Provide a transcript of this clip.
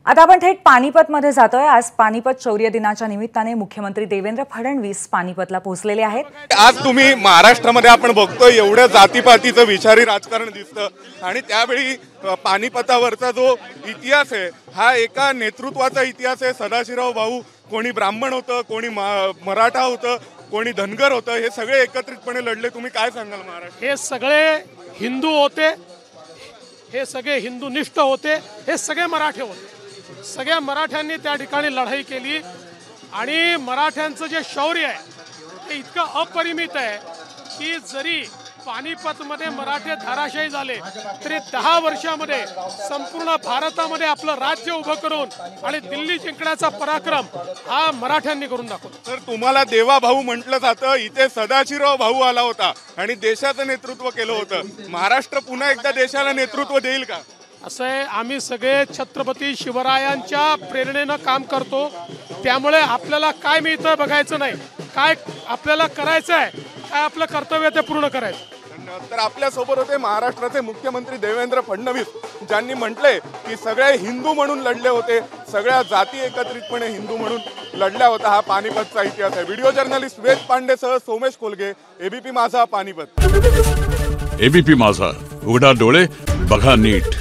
आता आपण थेट पानिपतमध्ये जातोय। आज पानिपत शौर्य दिनाच्या निमित्ताने मुख्यमंत्री देवेंद्र फडणवीस पानिपतला पोहोचलेले आहेत। आज तुम्ही महाराष्ट्रामध्ये आपण बघतोय एवढ्या जातीपातीचं विषारी राजकारण दिसतं आणि त्यावेळी पानिपतावरचा जो इतिहास आहे हा एका नेतृत्वाचा इतिहास आहे। सदाशिवराव भाऊ कोणी ब्राह्मण होतं, कोणी मराठा होतं, कोणी धनगर होतं, हे सगळे एकत्रितपणे लढले। तुम्ही काय सांगाल महाराष्ट्र? हे सगळे हिंदू होते, हे सगळे हिंदुनिष्ठ होते, हे सगळे मराठे होते। सगळ्या मराठ्यांनी त्या ठिकाणी लढाई केली आणि मराठ्यांचं जे शौर्य आहे ते इतकं अपरिमित आहे की जरी पानिपतमध्ये मराठे धाराशायी झाले तरी 10 वर्षामध्ये संपूर्ण भारतामध्ये आपलं राज्य उभं करून आणि दिल्ली जिंकण्याचा पराक्रम हा मराठ्यांनी करून दाखवला। तर तुम्हाला देवा भाऊ म्हटलं जातं, इथे सदाशिवराव भाऊ आला होता आणि देशाचं नेतृत्व केलं होतं। महाराष्ट्र पुन्हा एकदा देशाला नेतृत्व देईल का? असं आहे, आम्ही सगळे छत्रपती शिवरायांच्या प्रेरणेनं काम करतो, त्यामुळे आपल्याला काय मिळतं बघायचं नाही, काय आपल्याला करायचं आहे, काय आपलं कर्तव्य ते पूर्ण करायचं। तर आपल्या सोबत होते महाराष्ट्राचे मुख्यमंत्री देवेंद्र फडणवीस, ज्यांनी म्हटले की सगळे हिंदू म्हणून लढले होते, सगळ्या जाती एकत्रितपणे हिंदू म्हणून लढल्या होता। हा पानिपतचा इतिहास आहे। व्हिडिओ जर्नलिस्ट वेद पांडेसह सोमेश कोलगे, एबीपी माझा, पानिपत। एबीपी माझा, उघडा डोळे बघा नीट।